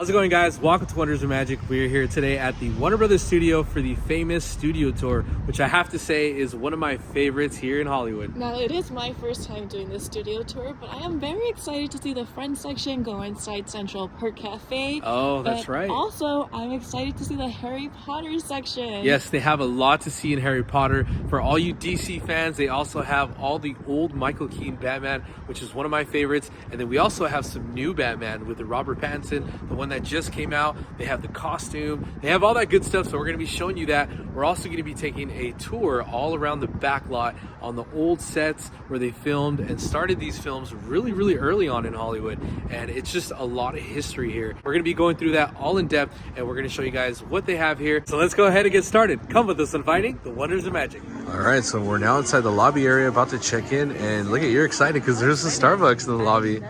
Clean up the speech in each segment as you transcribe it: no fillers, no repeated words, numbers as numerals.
How's it going, guys? Welcome to Wonders of Magic. We're here today at the Warner Brothers studio for the famous studio tour, which I have to say is one of my favorites here in Hollywood. Now, it is my first time doing this studio tour, but I am very excited to see the front section, go inside Central Park Cafe. Oh, that's right. Also, I'm excited to see the Harry Potter section. Yes, they have a lot to see in Harry Potter. For all you DC fans, they also have all the old Michael Keaton Batman, which is one of my favorites. And then we also have some new Batman with the Robert Pattinson, the one that just came out. They have the costume, they have all that good stuff, so we're going to be showing you that. We're also going to be taking a tour all around the backlot on the old sets where they filmed and started these films really early on in Hollywood, and it's just a lot of history here. We're going to be going through that all in depth, and we're going to show you guys what they have here. So let's go ahead and get started. Come with us on finding the wonders of magic. All right, so we're now inside the lobby area, about to check in, and look at, you're excited because there's a Starbucks in the lobby.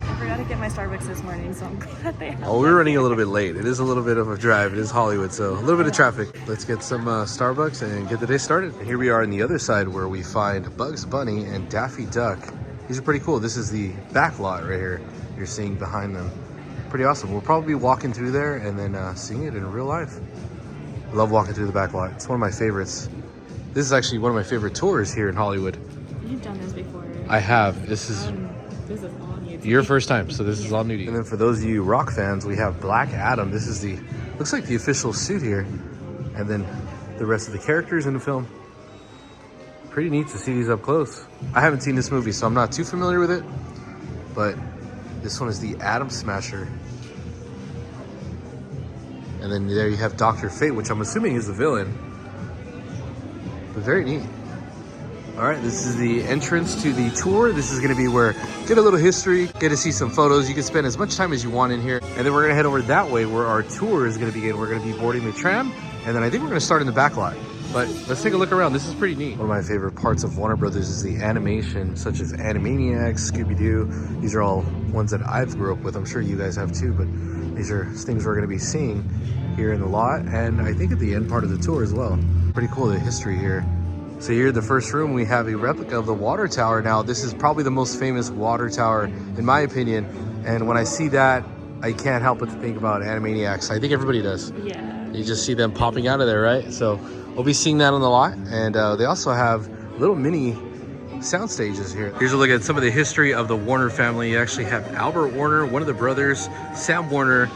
I forgot to get my Starbucks this morning, so I'm glad they have. Oh, we're running a little bit late. It is a little bit of a drive. It is Hollywood, so a little bit of traffic. Let's get some Starbucks and get the day started. And here we are on the other side where we find Bugs Bunny and Daffy Duck. These are pretty cool. This is the backlot right here you're seeing behind them. Pretty awesome. We'll probably be walking through there and then seeing it in real life. I love walking through the backlot. It's one of my favorites. This is actually one of my favorite tours here in Hollywood. You've done this before. I have. This is all new to your me. first time, so this is all new to you. And then for those of you rock fans, we have Black Adam. This is the, looks like the official suit here. And then the rest of the characters in the film. Pretty neat to see these up close. I haven't seen this movie, so I'm not too familiar with it. But this one is the Atom Smasher. And then there you have Dr. Fate, which I'm assuming is the villain. But very neat. All right, this is the entrance to the tour. This is gonna be where, get a little history, get to see some photos. You can spend as much time as you want in here. And then we're gonna head over that way where our tour is gonna begin. We're gonna be boarding the tram, and then I think we're gonna start in the back lot. But let's take a look around. This is pretty neat. One of my favorite parts of Warner Brothers is the animation, such as Animaniacs, Scooby-Doo. These are all ones that I've grew up with. I'm sure you guys have too, but these are things we're gonna be seeing here in the lot, and I think at the end part of the tour as well. Pretty cool, the history here. So here in the first room, we have a replica of the water tower. Now, this is probably the most famous water tower, in my opinion. And when I see that, I can't help but to think about Animaniacs. I think everybody does. Yeah. You just see them popping out of there, right? So we'll be seeing that on the lot. And they also have little mini sound stages here. Here's a look at some of the history of the Warner family. You actually have Albert Warner, one of the brothers, Sam Warner,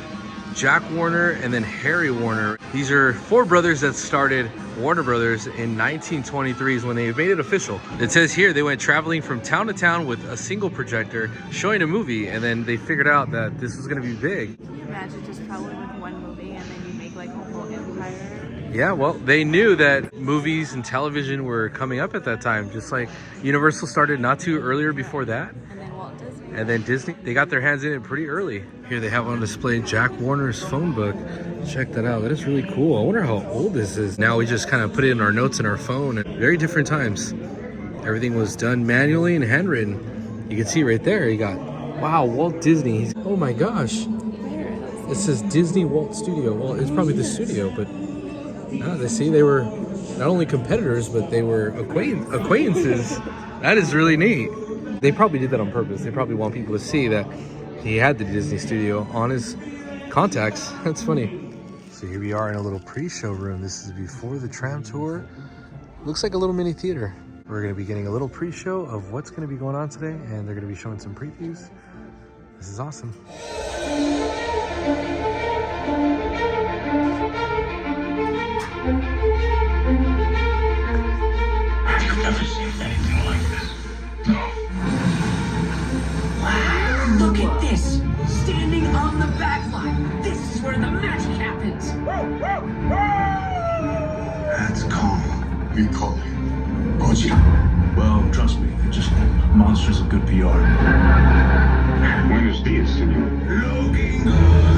Jack Warner, and then Harry Warner. These are four brothers that started Warner Brothers in 1923 is when they made it official. It says here they went traveling from town to town with a single projector showing a movie, and then they figured out that this was going to be big. Can you imagine just traveling with one movie and then you make like a whole empire? Yeah, well, they knew that movies and television were coming up at that time, just like Universal started not too earlier before that. And then Walt Disney. And then Disney, they got their hands in it pretty early. Here they have on display Jack Warner's phone book. Check that out. That is really cool. I wonder how old this is. Now we just kind of put it in our notes in our phone. Very different times. Everything was done manually and handwritten. You can see right there, you got, wow, Walt Disney. Oh my gosh. It says Disney Walt Studio. Well, it's probably the studio, but they see they were not only competitors, but they were acquaintances. That is really neat. They probably did that on purpose. They probably want people to see that he had the Disney studio on his contacts. That's funny. So here we are in a little pre-show room. This is before the tram tour. Looks like a little mini theater. We're going to be getting a little pre-show of what's going to be going on today, and they're going to be showing some previews. This is awesome. I've never seen anything like this. No. Wow, look at this! Standing on the back line. This is where the magic happens. That's calm. We call it Gojira. Well, trust me, they're just monsters of good PR. Buenos dias, senor. Looking good.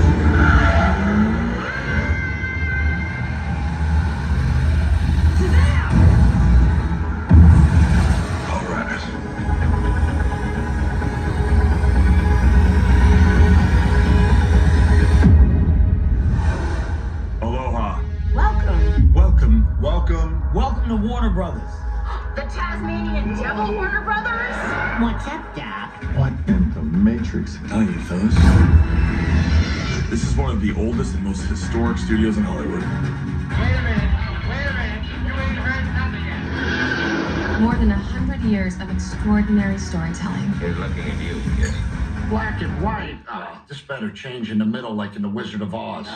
Welcome to Warner Brothers. The Tasmanian Devil Warner Brothers? What's up, Doc? What in the Matrix? Tell you, fellas. This is one of the oldest and most historic studios in Hollywood. Wait a minute. You ain't heard nothing yet. More than 100 years of extraordinary storytelling. He's looking at you, yes. Black and white. Oh, this better change in the middle like in The Wizard of Oz.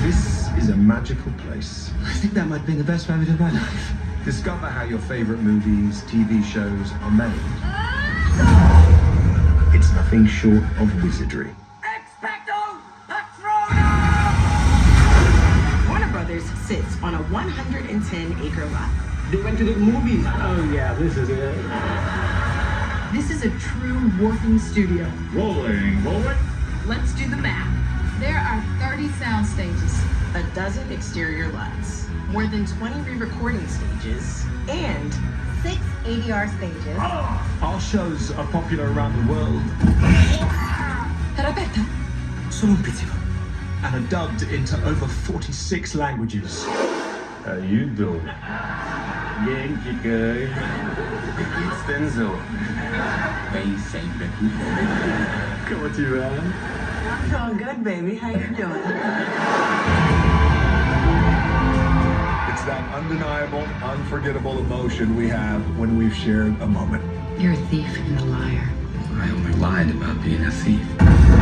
This is a magical place. I think that might be the best moment of my life. Discover how your favorite movies, TV shows are made. It's nothing short of wizardry. Expecto Patronum! Warner Brothers sits on a 110-acre lot. They went to the movies. Oh yeah, this is it. This is a true working studio. Rolling. Let's do the math. There are 30 sound stages, A dozen exterior lots, more than 20 re-recording stages, and 6 ADR stages. Our shows are popular around the world. Solo un pizzico. And are dubbed into over 46 languages. How you doing? Yankee guy. It's Denzel. They say Becky. Come with you, man. I'm doing good, baby. How you doing? It's that undeniable, unforgettable emotion we have when we've shared a moment. You're a thief and a liar. I only lied about being a thief.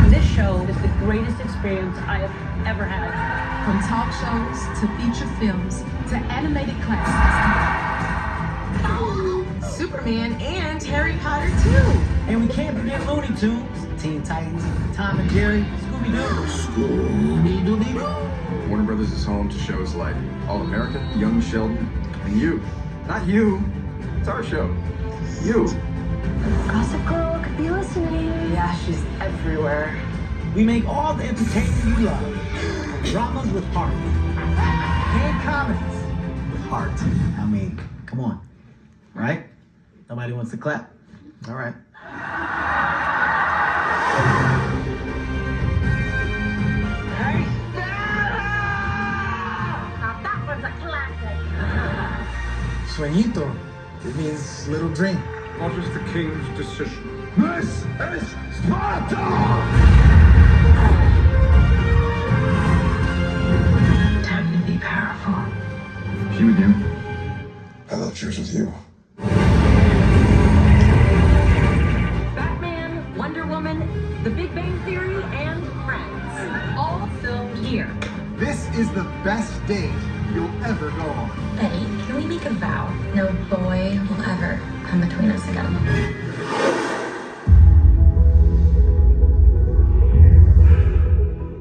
This show is the greatest experience I have ever had. From talk shows to feature films to animated classics. Superman and Harry Potter too. And we can't forget Looney Tunes, Teen Titans, Tom and Jerry, Scooby-Doo. Scooby-Doo. Warner Brothers is home to shows like All American, Young Sheldon, and you. Not you. It's our show. You. Gossip Girl could be listening. Yeah, she's everywhere. We make all the entertainment you love. Dramas with heart. And comedies with heart. I mean, come on. Right? Nobody wants to clap. All right. Now that was a classic. Sueñito. It means little drink. What is the king's decision? This is Sparta! Time to be powerful. She with you? I thought she was with you. Batman, Wonder Woman, The Big Bang Theory, and Friends. All filmed here. This is the best date you'll ever go on. Betty, can we make a vow? No boy will ever come between us again.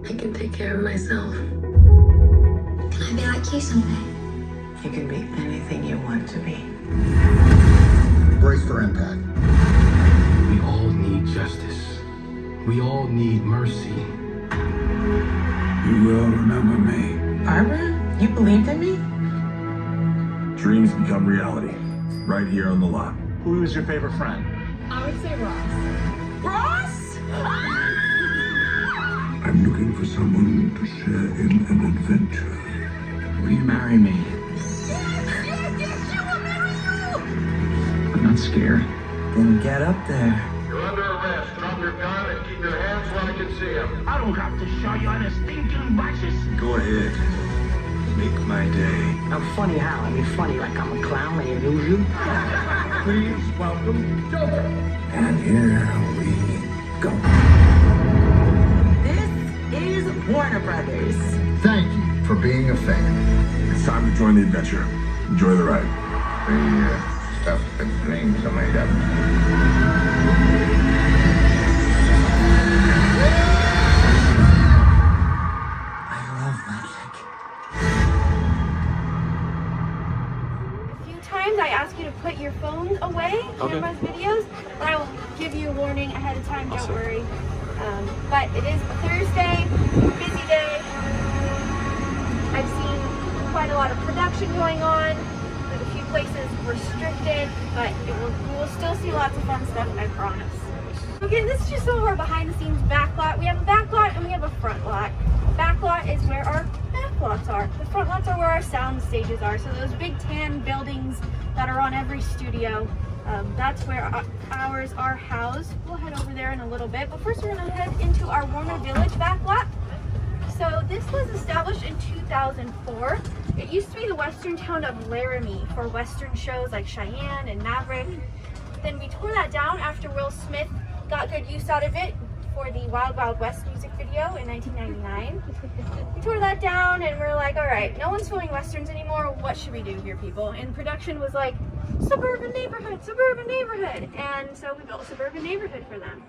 I can take care of myself. Can I be like you someday? You can be anything you want to be. Brace for impact. We all need justice. We all need mercy. You will remember me. Barbara, you believed in me? Dreams become reality. Right here on the lot. Who is your favorite friend? I would say Ross. Ross? I'm looking for someone to share in an adventure. Will you marry me? Yes, she will marry you! I'm not scared. Then get up there. You're under arrest. Drop your gun and keep your hands where I can see them. I don't have to show you any stinking watches. Go ahead. Make my day. I'm funny how? I mean funny like I'm a clown, I amuse you. Please welcome Joker. And here we go. This is Warner Brothers. Thank you for being a fan. It's time to join the adventure. Enjoy the ride. The stuff that dreams are made of. I love magic. A few times I ask you to put your phone away, cameras, videos, but I will give you a warning ahead of time, don't worry. But it is a Thursday, busy day. I've seen quite a lot of production going on, with a few places restricted, but we will still see lots of fun stuff, I promise. Okay, this is just some of our behind the scenes backlot. We have a backlot and we have a front lot. Backlot is where our backlots are. The front lots are where our sound stages are. So those big tan buildings that are on every studio, That's where ours are housed. We'll head over there in a little bit, but first we're gonna head into our Warner Village backlot. So this was established in 2004. It used to be the western town of Laramie for western shows like Cheyenne and Maverick. Then we tore that down after Will Smith got good use out of it for the Wild Wild West music video in 1999. We tore that down and we're like, all right, no one's filming westerns anymore. What should we do here, people? And production was like, suburban neighborhood, suburban neighborhood. And so we built a suburban neighborhood for them.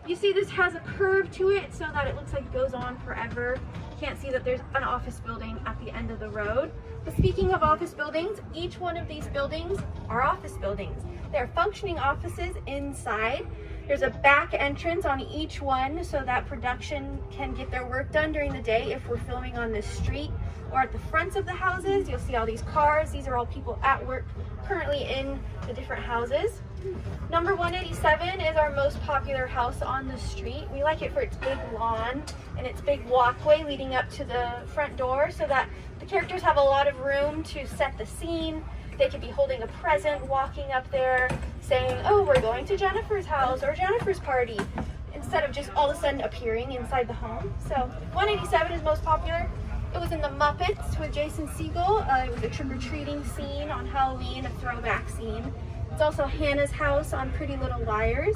You see this has a curve to it so that it looks like it goes on forever. You can't see that there's an office building at the end of the road. But speaking of office buildings, each one of these buildings are office buildings. They're functioning offices inside. There's a back entrance on each one so that production can get their work done during the day if we're filming on this street. Or at the fronts of the houses, you'll see all these cars. These are all people at work currently in the different houses. Number 187 is our most popular house on the street. We like it for its big lawn and its big walkway leading up to the front door so that the characters have a lot of room to set the scene. They could be holding a present, walking up there, saying, oh, we're going to Jennifer's house or Jennifer's party, instead of just all of a sudden appearing inside the home. So 187 is most popular. It was in the Muppets with Jason Segel. It was a trick-or-treating scene on Halloween, a throwback scene. It's also Hannah's house on Pretty Little Liars.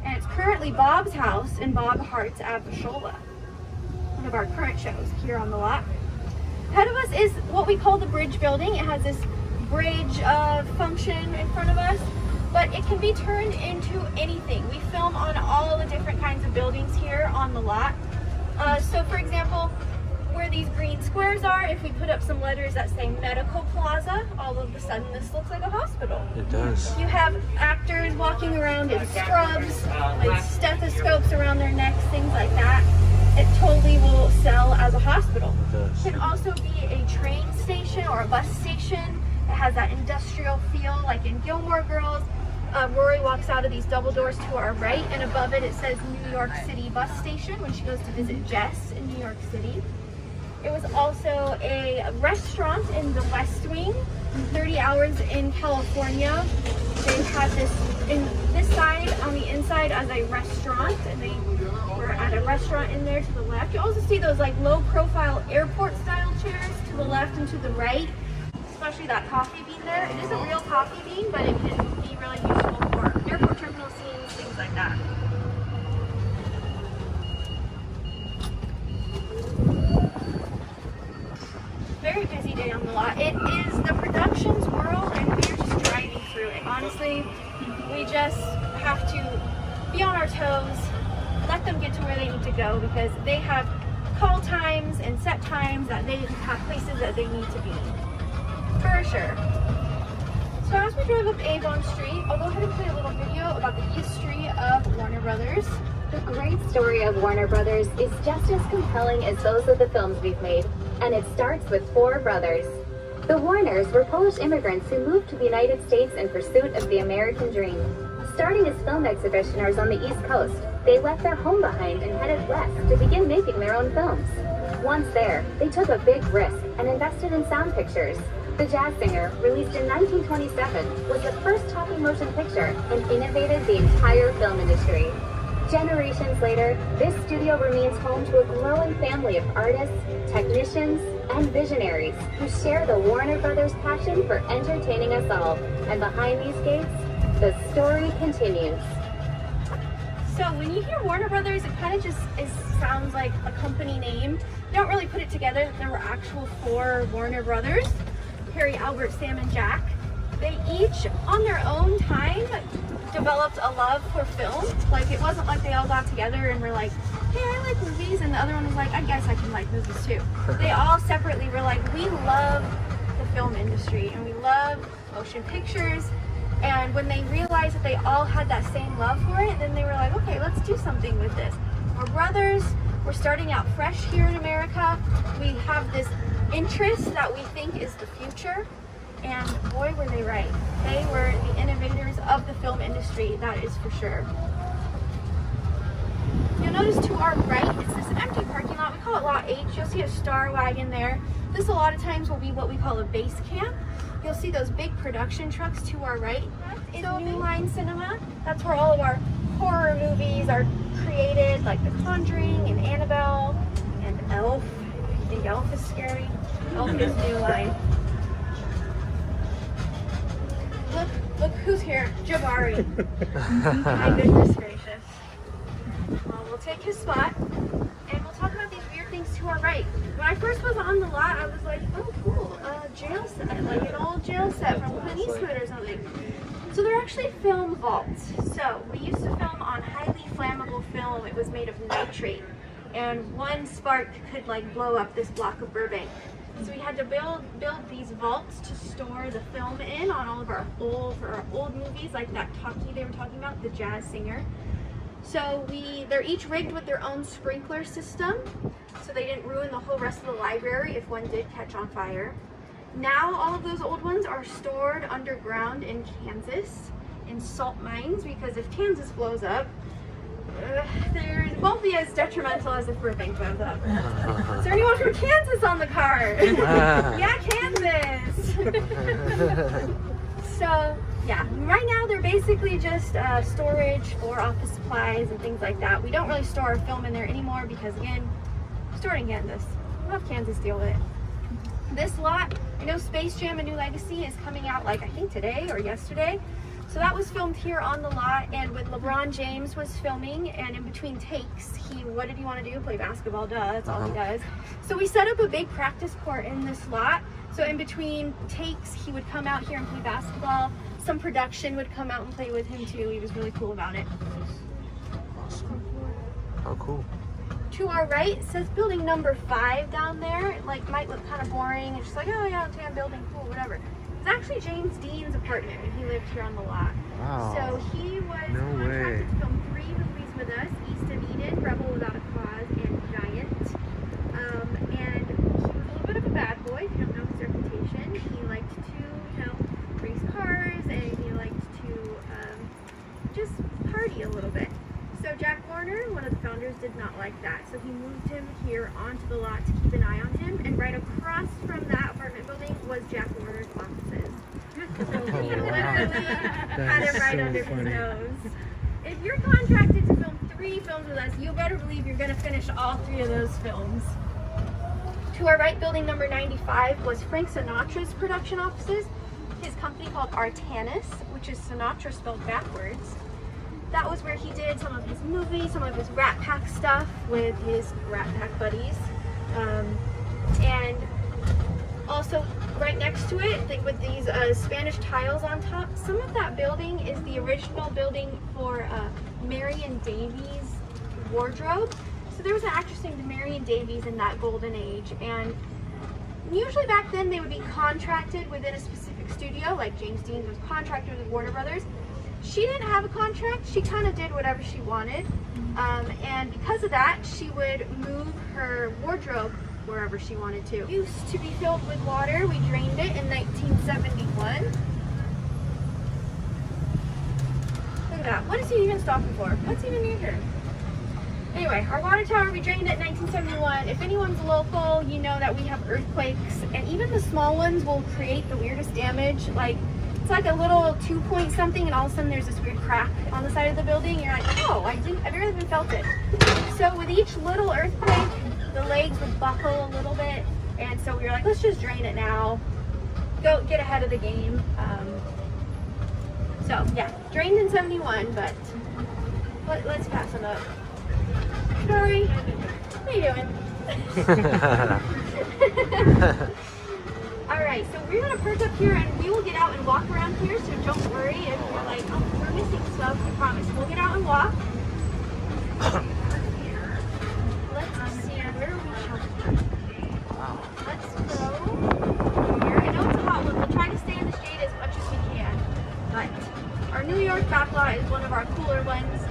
And it's currently Bob's house in Bob Hart's Abishola, one of our current shows here on the lot. Ahead of us is what we call the bridge building. It has this bridge function in front of us, but it can be turned into anything. We film on all the different kinds of buildings here on the lot. So for example, where these green squares are, if we put up some letters that say Medical Plaza, all of a sudden this looks like a hospital. It does. You have actors walking around in scrubs with stethoscopes around their necks, things like that. It totally will sell as a hospital. It does. It can also be a train station or a bus station. It has that industrial feel like in Gilmore Girls. Rory walks out of these double doors to our right, and above it, it says New York City Bus Station when she goes to visit Jess in New York City. It was also a restaurant in the West Wing, 30 Hours in California. They had this side on the inside as a restaurant, and they were at a restaurant in there to the left. You also see those like low profile airport style chairs to the left and to the right, especially that coffee bean there. It is a real coffee bean, but it can be really useful for airport terminal scenes, things like that. Very busy day on the lot. It is the productions world and we're just driving through it. Honestly, we just have to be on our toes, let them get to where they need to go because they have call times and set times that they have places that they need to be. For sure. So as we drive up Avon Street, I'll go ahead and play a little video about the history of Warner Brothers. The great story of Warner Brothers is just as compelling as those of the films we've made, and it starts with four brothers. The Warners were Polish immigrants who moved to the United States in pursuit of the American dream. Starting as film exhibitioners on the East Coast, they left their home behind and headed west to begin making their own films. Once there, they took a big risk and invested in sound pictures. The Jazz Singer, released in 1927, was the first talking motion picture and innovated the entire film industry. Generations later, this studio remains home to a growing family of artists, technicians, and visionaries who share the Warner Brothers passion for entertaining us all. And behind these gates, the story continues. So when you hear Warner Brothers, it kind of just sounds like a company name. You don't really put it together that there were actual four Warner Brothers. Harry, Albert, Sam, and Jack. They each, on their own time, developed a love for film. Like, it wasn't like they all got together and were like, hey, I like movies, and the other one was like, I guess I can like movies too. They all separately were like, we love the film industry, and we love motion pictures, and when they realized that they all had that same love for it, then they were like, okay, let's do something with this. We're brothers, we're starting out fresh here in America, we have this interest that we think is the future, and boy were they right. They were the innovators of the film industry, that is for sure. You'll notice to our right is this empty parking lot. We call it Lot H. You'll see a star wagon there. This a lot of times will be what we call a base camp. you'll see those big production trucks to our right is New Line Cinema. That's where all of our horror movies are created, like The Conjuring and Annabelle and Elf. If you think Elf is scary, Elf is New Line. Look who's here, Jabari. My goodness gracious. Well, we'll take his spot and we'll talk about these weird things to our right. When I first was on the lot, I was like, oh cool, a jail set, like an old jail set from Clint Eastwood or something. So they're actually film vaults. So we used to film on highly flammable film. It was made of nitrate, and one spark could like blow up this block of Burbank. So we had to build these vaults to store the film in on all of our old movies, like that talkie they were talking about, The Jazz Singer. So they're each rigged with their own sprinkler system, so they didn't ruin the whole rest of the library if one did catch on fire. Now all of those old ones are stored underground in Kansas in salt mines, because if Kansas blows up, it won't be as detrimental as if Burbank blows up. Is there anyone from Kansas on the card? Yeah, Kansas! So yeah, right now they're basically just storage for office supplies and things like that. We don't really store our film in there anymore because, again, stored in Kansas. We'll have Kansas deal with it. This lot, I know Space Jam: A New Legacy is coming out, like I think today or yesterday. So that was filmed here on the lot, and when LeBron James was filming, and in between takes, what did he want to do? Play basketball, duh, that's all he does. So we set up a big practice court in this lot. So in between takes, he would come out here and play basketball. Some production would come out and play with him too. He was really cool about it. Awesome. Oh, cool. To our right, it says building number 5 down there. It might look kind of boring. It's just like, oh yeah, tan building, cool, whatever. It's actually James Dean's apartment when he lived here on the lot. Wow. So he was contracted to film 3 movies with us: East of Eden, Rebel Without a Cause, and Giant. And he was a little bit of a bad boy, if you don't know his reputation. He liked to, race cars, and he liked to just party a little bit. So Jack Warner, one of the founders, did not like that. So he moved him here onto the lot to keep an eye on him. And right across from that apartment building was Jack Warner's offices. So he literally had it right under his nose. If you're contracted to film 3 films with us, you better believe you're going to finish all 3 of those films. To our right, building number 95 was Frank Sinatra's production offices. His company called Artanis, which is Sinatra spelled backwards. That was where he did some of his movies, some of his Rat Pack stuff with his Rat Pack buddies. And also right next to it, with these Spanish tiles on top, some of that building is the original building for Marion Davies' wardrobe. So there was an actress named Marion Davies in that golden age, and usually back then they would be contracted within a specific studio, like James Dean was contracted with Warner Brothers. She didn't have a contract. She kind of did whatever she wanted. And because of that, she would move her wardrobe wherever she wanted to. It used to be filled with water. We drained it in 1971. Look at that. What is he even stopping for? What's even near here? Anyway, our water tower, we drained it in 1971. If anyone's local, you know that we have earthquakes, and even the small ones will create the weirdest damage. It's like a little 2-point something, and all of a sudden there's this weird crack on the side of the building. You're like, oh, I've never even felt it. So with each little earthquake, the legs would buckle a little bit, and so we were like, let's just drain it now. Go get ahead of the game. So yeah, drained in 71, but let's pass them up. Sorry, what are you doing? Alright, so we're going to perk up here and we will get out and walk around here, so don't worry if you're like, oh, we're missing stuff, I promise. We'll get out and walk. Let's see, where are we? Let's go here. I know it's a hot one, we'll try to stay in the shade as much as we can, but our New York Backlot is one of our cooler ones.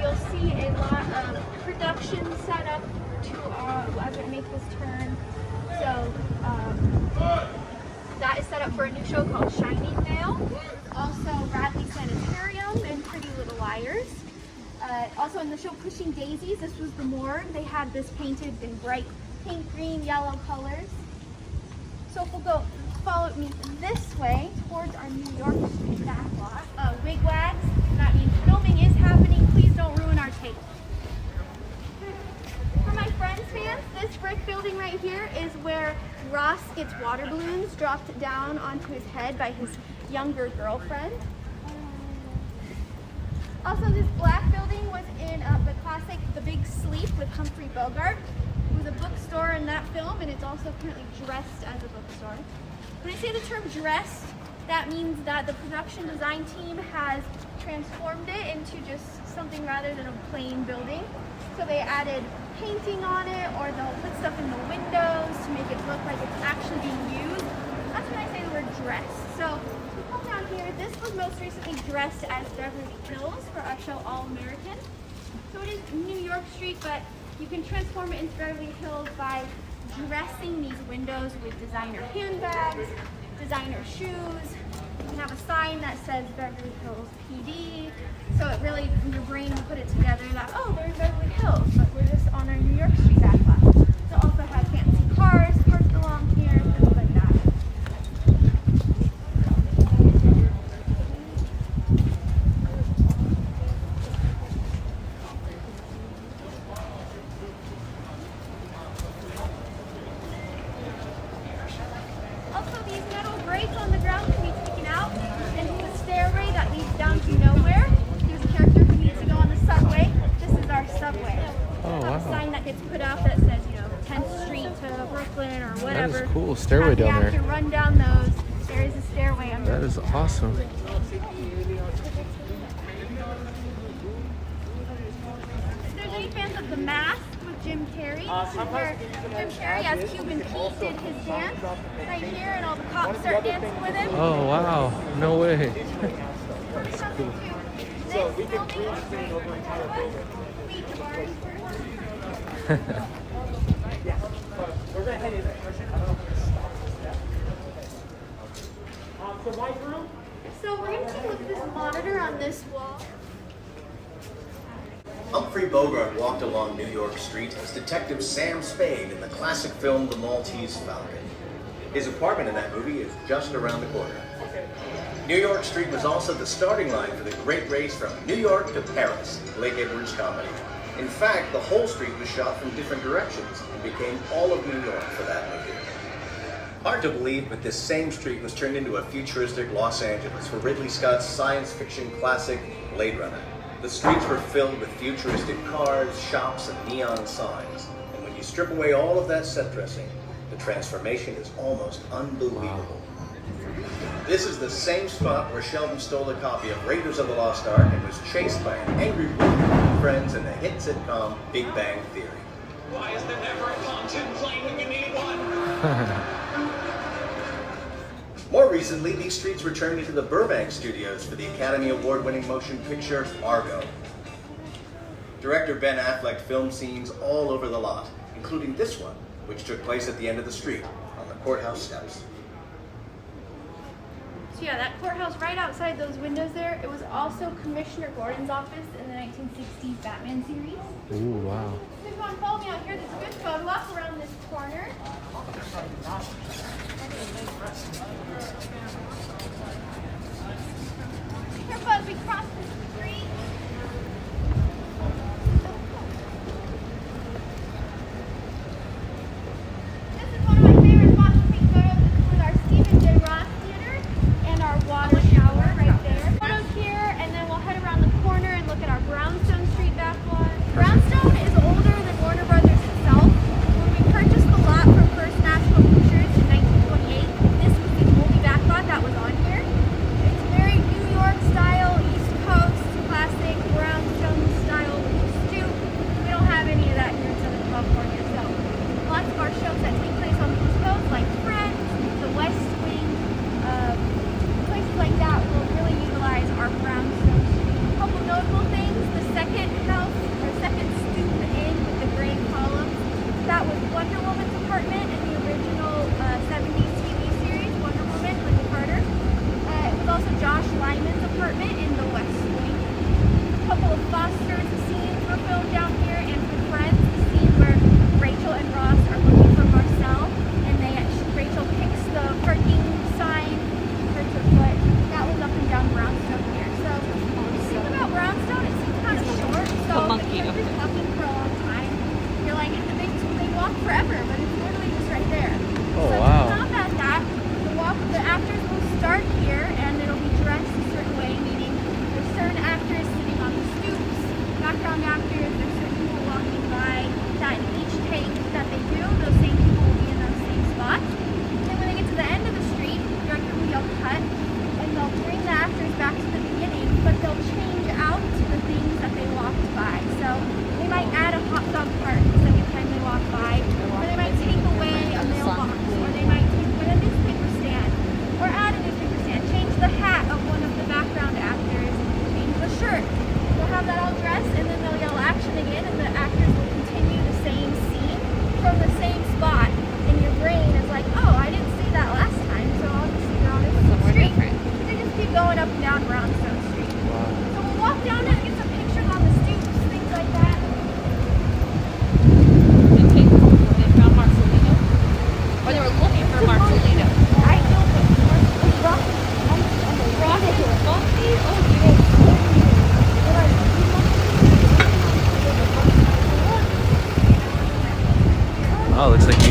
You'll see a lot of production set up as we make this turn. So, that is set up for a new show called Shining Veil. Also, Bradley Sanitarium and Pretty Little Liars. Also in the show Pushing Daisies, this was the morgue. They had this painted in bright pink, green, yellow colors. So if we'll go follow me this way towards our New York Street backlot. Wigwags, that means filming is happening. Please don't ruin our tape. For my Friends fans, this brick building right here is where Ross gets water balloons dropped down onto his head by his younger girlfriend. Also, this black building was in the classic The Big Sleep with Humphrey Bogart. It was a bookstore in that film, and it's also currently dressed as a bookstore. When I say the term dressed, that means that the production design team has transformed it into just something rather than a plain building. So they added painting on it, or they'll put stuff in the windows to make it look like it's actually being used. That's when I say the word dressed. So we come down here, this was most recently dressed as Beverly Hills for our show All American. So it is New York Street, but you can transform it into Beverly Hills by dressing these windows with designer handbags, designer shoes. You can have a sign that says Beverly Hills PD. So it really, in your brain, will put it together that, oh, there's Beverly Hills, but we're just on our New York Street backlot. So also have fancy cars parked along here, things like that. Also, these metal grates on the ground can be taken out, and there's a stairway that leads down to nowhere. There's a character who needs to go on the subway. This is our subway. Oh, wow. A sign that gets put out that says, 10th Street to Brooklyn or whatever. That is cool. Stairway down there. You have to run down those. There is a stairway under. That is awesome. If there's any fans of The Mask with Jim Carrey, this is where Jim Carrey as Cuban Pete did his dance right here, and all the cops start dancing with him. Oh, wow. No way. So we can clean over entire building. We're gonna head in there. So my room. So we're gonna take a look at this monitor on this wall. Humphrey Bogart walked along New York Street as Detective Sam Spade in the classic film The Maltese Falcon. His apartment in that movie is just around the corner. New York Street was also the starting line for the great race from New York to Paris, Blake Edwards' comedy. In fact, the whole street was shot from different directions and became all of New York for that movie. Hard to believe, but this same street was turned into a futuristic Los Angeles for Ridley Scott's science fiction classic, Blade Runner. The streets were filled with futuristic cars, shops, and neon signs. And when you strip away all of that set dressing, the transformation is almost unbelievable. This is the same spot where Sheldon stole a copy of Raiders of the Lost Ark and was chased by an angry group of friends in the hit sitcom Big Bang Theory. Why is there never a content plane when you need one? More recently, these streets were turned into the Burbank studios for the Academy Award-winning motion picture Argo. Director Ben Affleck filmed scenes all over the lot, including this one, which took place at the end of the street, on the courthouse steps. So yeah, that courthouse right outside those windows there, it was also Commissioner Gordon's office in the 1960s Batman series. Ooh, wow. So if you want to follow me out here, there's a good photo op around this corner. Careful as we cross the street. This is one of my favorite spots to take photos. This is with our Stephen J. Ross Theater and our water shower right there. Photos here, and then we'll head around the corner and look at our Brownstone Street backlot. Brownstone is older than Warner Brothers itself. When we purchased the lot from First National Pictures in 1928, this was the only backlot that was on here. It's very New York style, East Coast.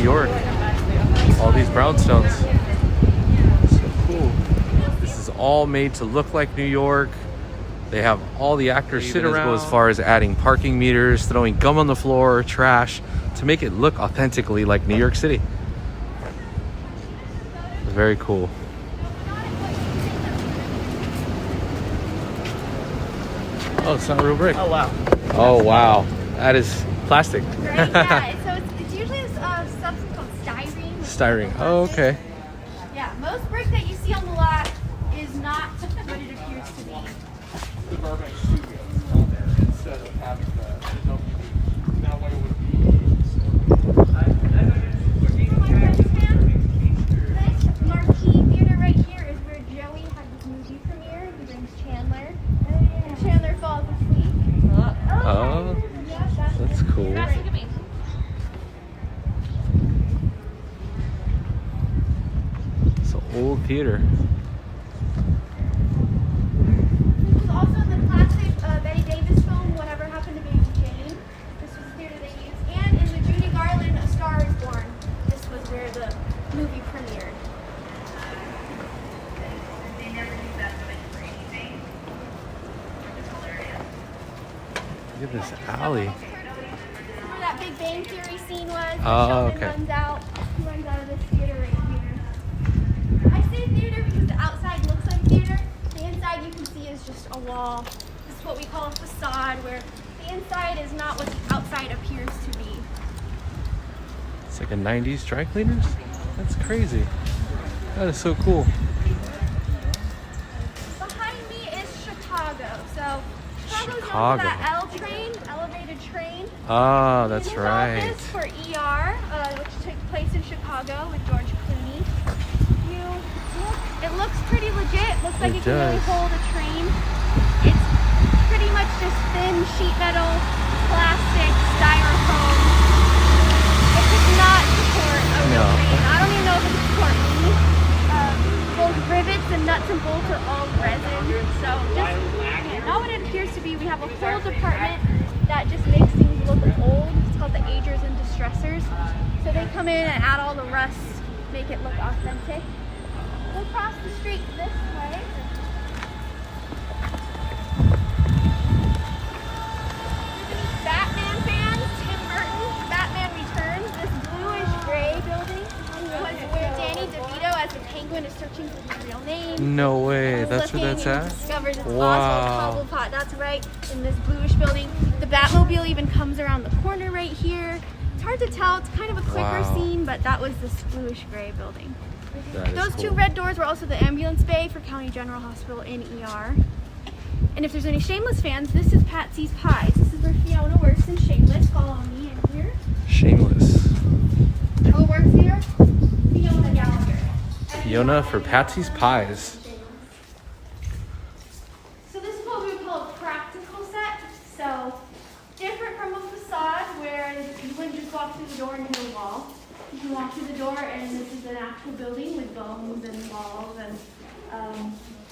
York. All these brownstones. So cool. This is all made to look like New York. They have all the actors sit around. As far as adding parking meters, throwing gum on the floor, trash, to make it look authentically like New York City. Very cool. Oh, it's not real brick. Oh, wow. Oh, wow. That is plastic. Right, yeah. So it's usually a substance called styrene. Styrene. Oh, okay. Yeah, most brick that you see on the lot is not what it appears to be. The Burbank Studios on there instead of having the WB. That way it would be. This marquee theater right here is where Joey had his movie premiere. He brings Chandler. And Chandler falls asleep. Oh, that's cool. Look at me. It's an old theater. This was also in the classic Betty Davis film, Whatever Happened to Baby Jane. This was the theater they used. And in the Judy Garland A Star is Born, this was where the movie premiered. They never use that for anything. It's hilarious. Look at this alley. Where that Big Bang Theory scene was. Oh, Sheldon okay. runs out of this theater right here. I say theater because the outside looks like theater. The inside you can see is just a wall. This is what we call a facade, where the inside is not what the outside appears to be. It's like a 90s dry cleaners? That's crazy. That is so cool. Behind me is Chicago. So Chicago's Chicago. known for that L train, elevated train. Ah, that's His right. office for ER, which took place in Chicago with George Clooney. It looks pretty legit. Looks like it can really hold a train. It's pretty much just thin sheet metal, plastic, styrofoam. It could not support a real train. I don't even know if it could support me. Both rivets and nuts and bolts are all resin. So just not what it appears to be. We have a whole department that just makes things look old. It's called the agers and distressors. So they come in and add all the rust, make it look authentic. We'll cross the street this way. Batman fans, Tim Burton, Batman Returns. This bluish gray building was where Danny DeVito as the Penguin is searching for his real name. No way. That's where that's at? Discovers it's Wow. Oswald Cobblepot. That's right, in this bluish building. The Batmobile even comes around the corner right here. It's hard to tell. It's kind of a quicker scene, but that was this bluish gray building. Those two red doors were also the ambulance bay for County General Hospital in ER. And if there's any Shameless fans, this is Patsy's Pies. This is where Fiona works in Shameless. Follow me in here. Shameless. Who works here? Fiona Gallagher. Fiona for Patsy's Pies. So this is what we would call a practical set. So different from a facade where you wouldn't just walk through the door and hit a wall. You can walk through the door and this is an actual building with bones and walls and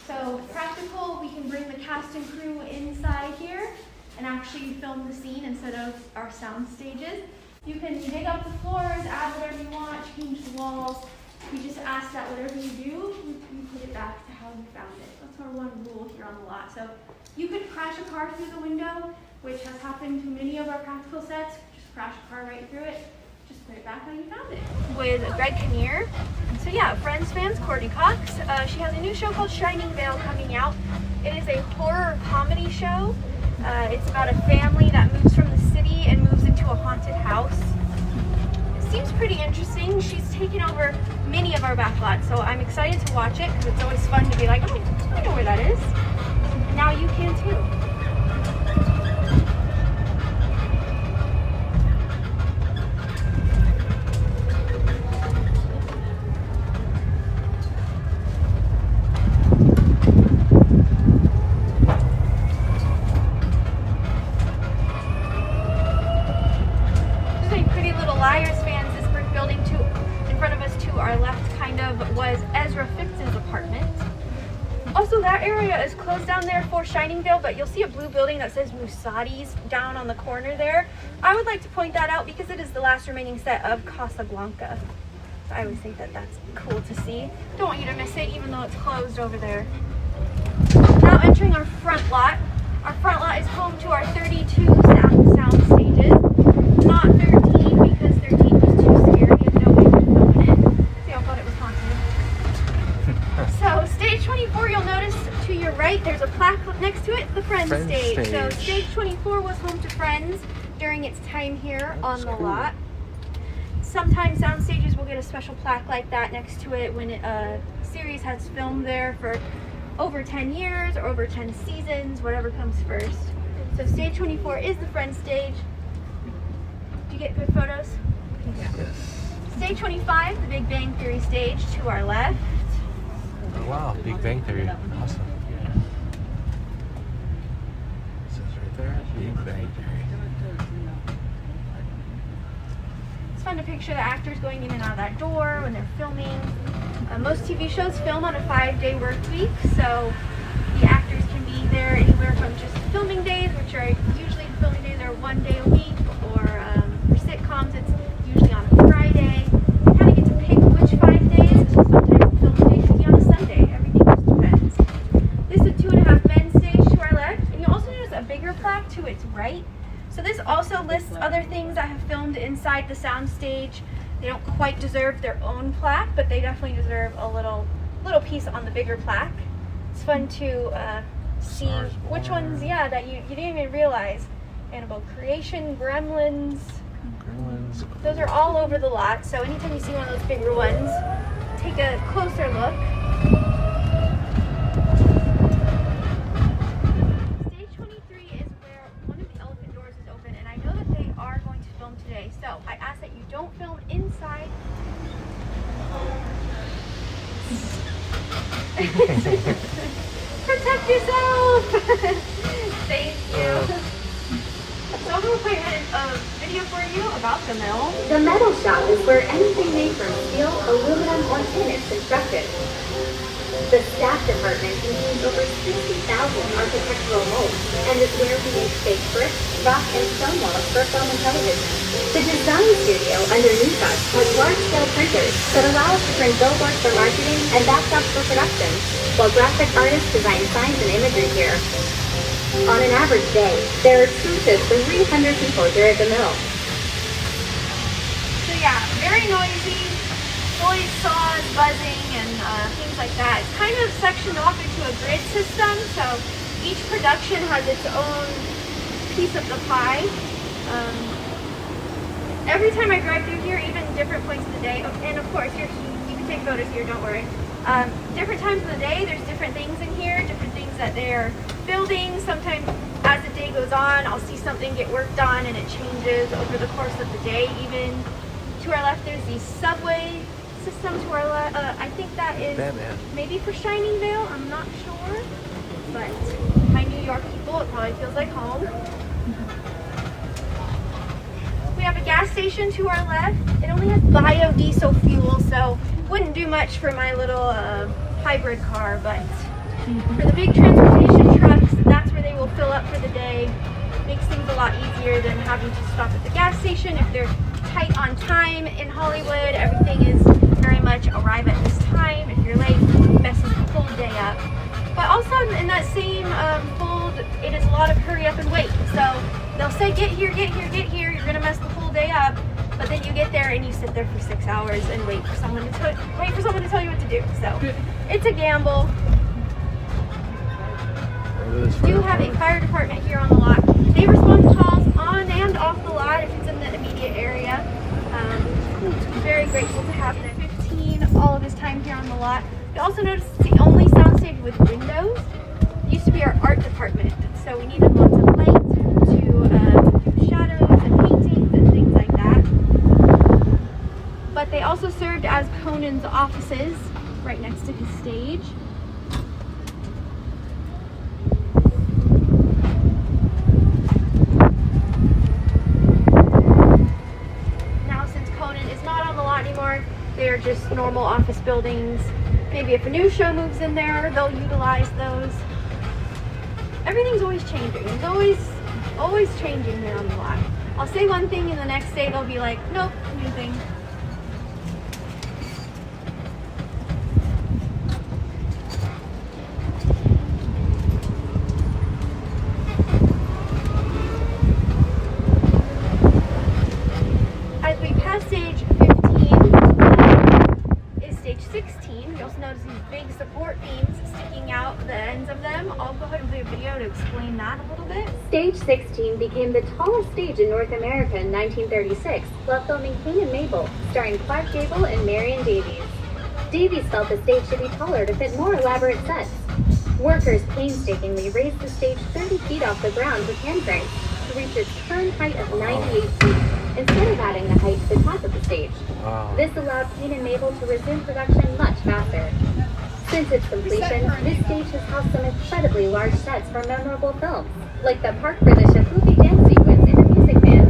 so practical, we can bring the cast and crew inside here and actually film the scene instead of our sound stages. You can dig up the floors, add whatever you want, change the walls. We just ask that whatever you do, you put it back to how you found it. That's our one rule here on the lot. So you could crash a car through the window, which has happened to many of our practical sets. Just crash a car right through it. Just put it back how you found it. With Greg Kinnear. So yeah, Friends fans, Courtney Cox. She has a new show called Shining Veil coming out. It is a horror comedy show. It's about a family that moves from the city and moves into a haunted house. It seems pretty interesting. She's taken over many of our backlots, so I'm excited to watch it because it's always fun to be like, oh, I know where that is. Now you can too. Also, that area is closed down there for Shiningvale, but you'll see a blue building that says Musadi's down on the corner there. I would like to point that out because it is the last remaining set of Casablanca. So I always think that that's cool to see. Don't want you to miss it, even though it's closed over there. Now entering our front lot. Our front lot is home to our 32 sound stages. Not 13 because 13 was too scary and nobody was filming it. See, I thought it was haunted. So stage 24, you'll notice to your right, there's a plaque next to it, the Friends stage. So stage 24 was home to Friends during its time here on the lot. Sometimes sound stages will get a special plaque like that next to it when a series has filmed there for over 10 years or over 10 seasons, whatever comes first. So stage 24 is the Friends stage. Did you get good photos? Yes. Stage 25, the Big Bang Theory stage to our left. Oh wow, Big Bang Theory. Awesome. It says right there, Big Bang Theory. It's fun to picture the actors going in and out of that door when they're filming. Most TV shows film on a 5-day work week, so the actors can be there anywhere from just filming days, which are usually the filming days are 1 day a week, or for sitcoms it's usually on a Friday. You kind of get to pick which 5 days, so sometimes the filming day could be on a Sunday. Everything just depends. This is the 2.5 Men stage to our left, and you'll also notice a bigger plaque to its right. So this also lists other things that have filmed inside the sound stage. They don't quite deserve their own plaque, but they definitely deserve a little piece on the bigger plaque. It's fun to see which ones, yeah, that you didn't even realize. Annabelle Creation, Gremlins. Those are all over the lot, so anytime you see one of those bigger ones, take a closer look. Stage 23 is where one of the elephant doors is open, and I know that they are going to film today, so I ask that you don't film inside. Protect yourself! Thank you. So I'm going to play a video for you about the mill. The metal shop is where anything made from steel, aluminum, or tin is constructed. The staff department contains over 60,000 architectural molds, and is where we make fake bricks, rock, and stone walls for film and television. The design studio underneath us has large-scale printers that allow us to print billboards for marketing and backdrops for production, while graphic artists design signs and imagery here. On an average day, there are 200 to 300 people here at the mill. So yeah, very noisy, noise, saws, buzzing, and things like that. It's kind of sectioned off into a grid system, so each production has its own piece of the pie. Every time I drive through here, even different points of the day, and of course you can take photos here, don't worry. Different times of the day, there's different things in here, different things that they're building. Sometimes as the day goes on, I'll see something get worked on and it changes over the course of the day. Even to our left, there's the subway system to our left. I think that is maybe for Shiningvale, I'm not sure. But my New York people, it probably feels like home. We have a gas station to our left. It only has biodiesel fuel, so wouldn't do much for my little hybrid car, but for the big transportation trucks, that's where they will fill up for the day. Makes things a lot easier than having to stop at the gas station. If they're tight on time in Hollywood, everything is very much arrive at this time. If you're late, it messes the whole day up. But also in that same fold, it is a lot of hurry up and wait. So they'll say, get here, get here, get here. You're gonna mess the whole day up. But then you get there and you sit there for 6 hours and wait for someone to tell you what to do. So it's a gamble. We do have a fire department here on the lot. They respond to calls on and off the lot if it's in the immediate area. Very grateful to have them. 15 all of his time here on the lot. You also notice it's the only soundstage with windows. It used to be our art department, so we needed lots of light to do shadows and paintings and things like that. But they also served as Conan's offices right next to his stage. Now, since Conan is not on the lot anymore, they're just normal office buildings. Maybe if a new show moves in there, they'll utilize those. Everything's always changing. It's always changing there on the lot. I'll say one thing and the next day they'll be like, nope, new thing. As we pass stage 15 is stage 16. You'll notice these big support beams sticking out the ends of them. I'll go ahead and play a video to explain that a little bit. Stage 16 became the tallest stage in North America in 1936 while filming Cain and Mabel, starring Clark Gable and Marion Davies. Davies felt the stage should be taller to fit more elaborate sets. Workers painstakingly raised the stage 30 feet off the ground with hand cranks to reach its current height of 98 feet, instead of adding the height to the top of the stage. This allowed Cain and Mabel to resume production much faster. Since its completion, this stage has housed some incredibly large sets for memorable films, like the park for the Shakupi dance sequence in The Music Man,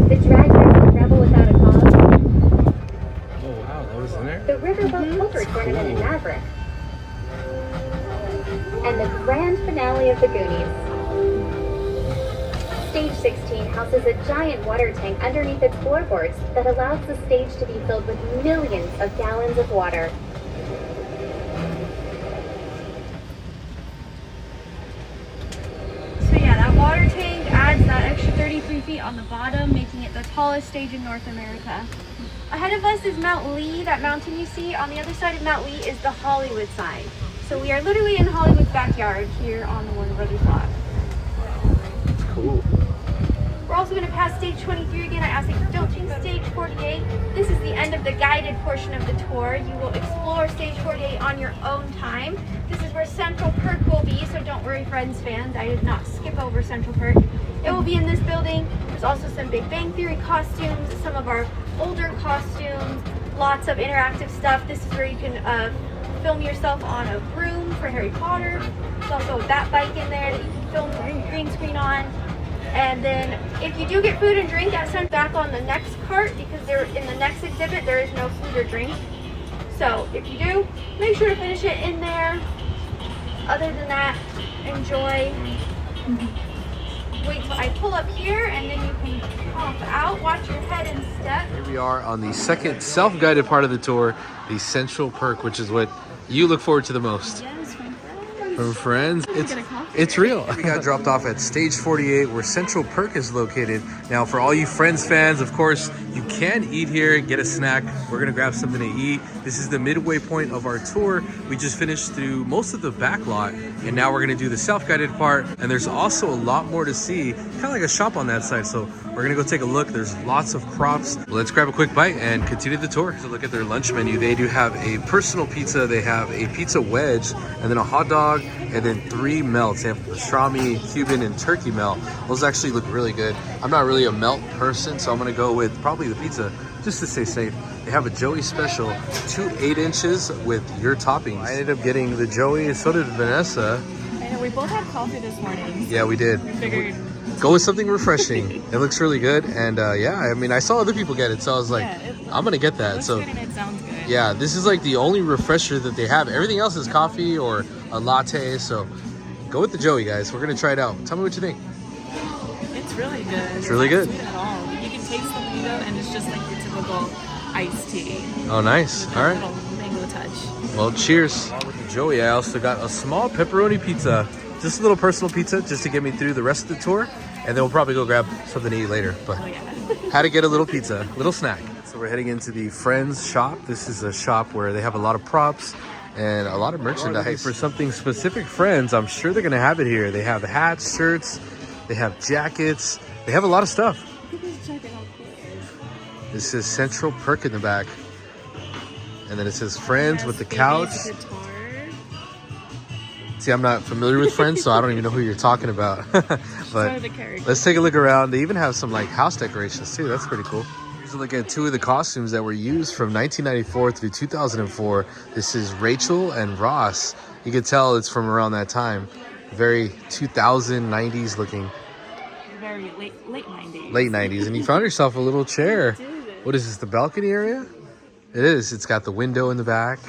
the drag race Rebel Without a Cause, Oh wow, that was in there? the Riverboat Poker Tournament in Maverick, and the grand finale of The Goonies. Stage 16 houses a giant water tank underneath its floorboards that allows the stage to be filled with millions of gallons of water. So yeah, that water tank adds that extra 33 feet on the bottom, making it the tallest stage in North America. Ahead of us is Mount Lee, that mountain you see. On the other side of Mount Lee is the Hollywood side. So we are literally in Hollywood's backyard here on the Warner Brothers lot. Cool. We're also going to pass stage 23 again. I asked that you don't change stage 48. This is the end of the guided portion of the tour. You will explore stage 48 on your own time. This is where Central Perk will be, so don't worry, Friends fans. I did not skip over Central Perk. It will be in this building. There's also some Big Bang Theory costumes, some of our older costumes, lots of interactive stuff. This is where you can film yourself on a broom for Harry Potter. There's also a bat bike in there that you can film green screen on. And then if you do get food and drink, that's sent back on the next cart, because there in the next exhibit there is no food or drink. So if you do, make sure to finish it in there. Other than that, enjoy. Wait till I pull up here and then you can pop out. Watch your head and step. Here we are on the second self-guided part of the tour, the Central Perk, which is what you look forward to the most. Yes, From Friends. It's real. We got dropped off at stage 48 where Central Perk is located. Now for all you Friends fans, of course, you can eat here, get a snack. We're gonna grab something to eat. This is the midway point of our tour. We just finished through most of the Backlot, and now we're gonna do the self-guided part. And there's also a lot more to see, kind of like a shop on that side. So we're gonna go take a look. There's lots of props. Let's grab a quick bite and continue the tour. So look at their lunch menu. They do have a personal pizza. They have a pizza wedge, and then a hot dog, and then 3 melts. They have pastrami, Cuban, and turkey melt. Those actually look really good. I'm not really a melt person, so I'm gonna go with probably the pizza just to stay safe. They have a Joey special, 2 8-inches with your toppings. I ended up getting the Joey, so did Vanessa. I know, we both had coffee this morning. Yeah, we did. We figured. Go with something refreshing. It looks really good, and yeah, I mean, I saw other people get it, so I was like, yeah, I'm gonna get that. So good and it sounds good. yeah, this is like the only refresher that they have. Everything else is coffee or a latte, so go with the Joey, guys. We're gonna try it out. Tell me what you think. It's really good. It's really good. Not sweet at all. You can taste the mango, and it's just like your typical iced tea. Oh, nice. With All a right. little mango touch. Well, cheers. With the Joey, I also got a small pepperoni pizza. Just a little personal pizza just to get me through the rest of the tour. And then we'll probably go grab something to eat later. But had to get a little pizza, little snack. So we're heading into the Friends shop. This is a shop where they have a lot of props and a lot of merchandise. For something specific Friends, I'm sure they're gonna have it here. They have hats, shirts, they have jackets. They have a lot of stuff. This is Central Perk in the back. And then it says Friends with the couch. See, I'm not familiar with Friends, so I don't even know who you're talking about. But let's take a look around. They even have some like house decorations too. That's pretty cool. Here's a look at 2 of the costumes that were used from 1994 through 2004. This is Rachel and Ross. You can tell it's from around that time. Very 90s looking. Very late 90s. Late 90s. And you found yourself a little chair. What is this, the balcony area? It is. It's got the window in the back.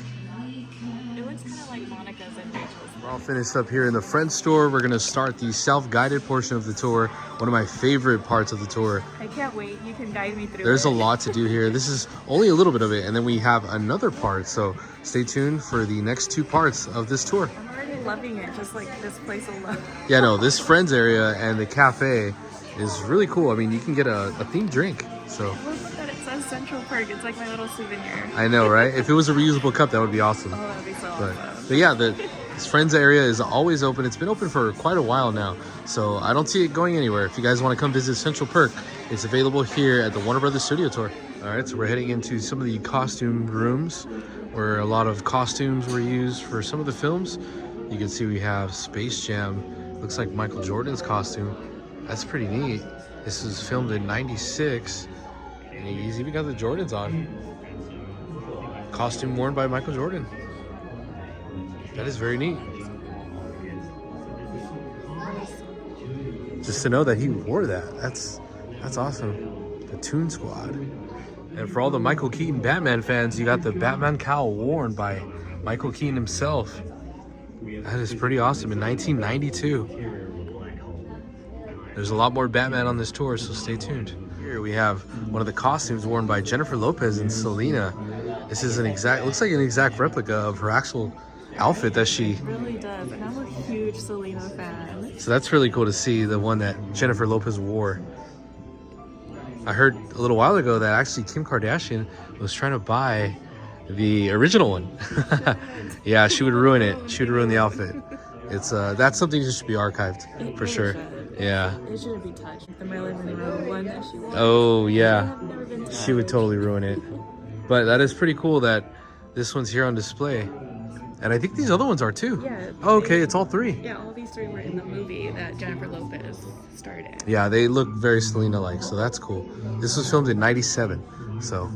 finished up here in the Friends store. We're gonna start the self-guided portion of the tour. One of my favorite parts of the tour. I can't wait. You can guide me through There's a lot to do here. This is only a little bit of it, and then we have another part. So stay tuned for the next 2 parts of this tour. I'm already loving it, just like this place alone. Yeah, no, this Friends area and the cafe is really cool. I mean, you can get a themed drink. So Look that it says Central Park. It's like my little souvenir. I know, right? If it was a reusable cup, that would be awesome. Oh, that would be so awesome. But yeah, this Friends area is always open. It's been open for quite a while now, so I don't see it going anywhere. If you guys want to come visit Central Perk, it's available here at the Warner Brothers Studio Tour. All right, so we're heading into some of the costume rooms where a lot of costumes were used for some of the films. You can see we have Space Jam. Looks like Michael Jordan's costume. That's pretty neat. This was filmed in '96, and he's even got the Jordans on. Costume worn by Michael Jordan. That is very neat. Just to know that he wore that, that's awesome. The Toon Squad. And for all the Michael Keaton Batman fans, you got the Batman cowl worn by Michael Keaton himself. That is pretty awesome in 1992. There's a lot more Batman on this tour, so stay tuned. Here we have one of the costumes worn by Jennifer Lopez and Selena. This is looks like an exact replica of her actual outfit that she... It really does, and I'm a huge Selena fan. So that's really cool to see, the one that Jennifer Lopez wore. I heard a little while ago that actually Kim Kardashian was trying to buy the original one. Yeah, she would ruin it. She would ruin the outfit. It's that's something that should be archived for sure. Yeah. It shouldn't be touched. The Marilyn Monroe one that she wore. Oh yeah, she would totally ruin it. But that is pretty cool that this one's here on display. And I think these other ones are too. Yeah. Oh, okay, it's all 3. Yeah, all these 3 were in the movie that Jennifer Lopez starred in. Yeah, they look very Selena-like, so that's cool. This was filmed in '97, so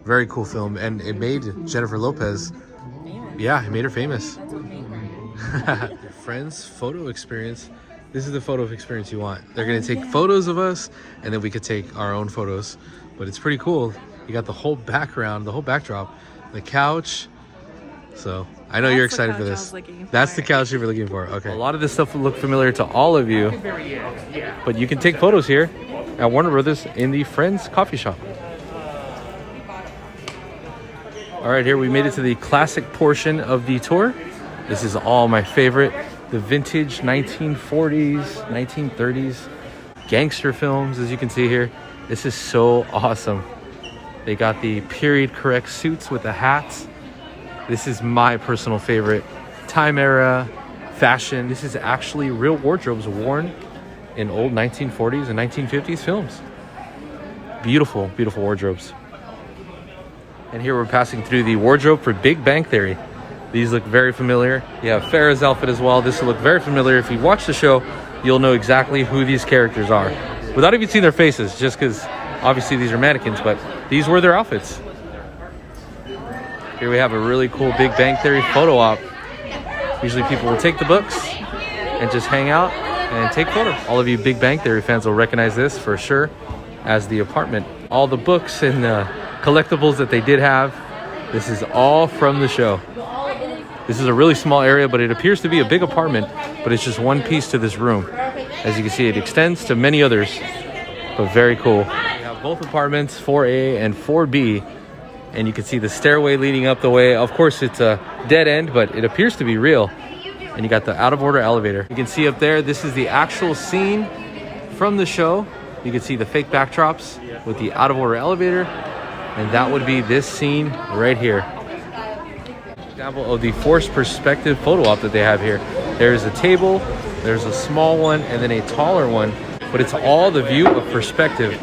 very cool film. And it made Jennifer Lopez, yeah, it made her famous. That's what made her. Friends photo experience. This is the photo experience you want. They're gonna take photos of us, and then we could take our own photos. But it's pretty cool. You got the whole background, the whole backdrop, the couch. So I know you're excited for this. That's the couch you were looking for. Okay. A lot of this stuff will look familiar to all of you, but you can take photos here at Warner Brothers in the Friends coffee shop. All right, here we made it to the classic portion of the tour. This is all my favorite. The vintage 1940s, 1930s gangster films, as you can see here. This is so awesome. They got the period correct suits with the hats. This is my personal favorite. Time era fashion. This is actually real wardrobes worn in old 1940s and 1950s films. Beautiful, beautiful wardrobes. And here we're passing through the wardrobe for Big Bang Theory. These look very familiar. You have Farrah's outfit as well. This will look very familiar. If you watch the show, you'll know exactly who these characters are without even seeing their faces, just because obviously these are mannequins, but these were their outfits. Here we have a really cool Big Bang Theory photo op. Usually people will take the books and just hang out and take photos. All of you Big Bang Theory fans will recognize this for sure as the apartment. All the books and collectibles that they did have, this is all from the show. This is a really small area, but it appears to be a big apartment, but it's just one piece to this room. As you can see, it extends to many others, but very cool. We have both apartments, 4A and 4B, and you can see the stairway leading up the way. Of course, it's a dead end, but it appears to be real. And you got the out of order elevator. You can see up there, this is the actual scene from the show. You can see the fake backdrops with the out of order elevator, and that would be this scene right here. Example of the forced perspective photo op that they have here. There's a table, there's a small one, and then a taller one, but it's all the view of perspective.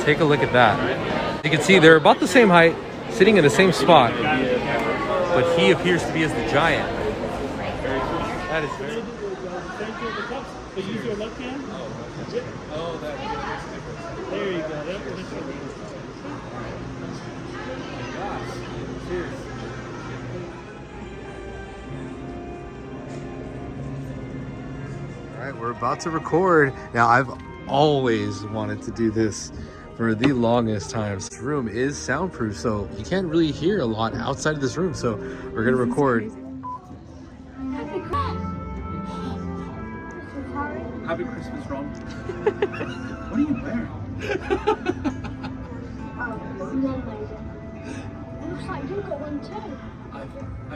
Take a look at that. You can see they're about the same height, sitting in the same spot, but he appears to be as the giant. That is very cool. Use your left hand. Oh, there you go. All right, we're about to record. Now, I've always wanted to do this for the longest time. This room is soundproof, so you can't really hear a lot outside of this room. So we're gonna record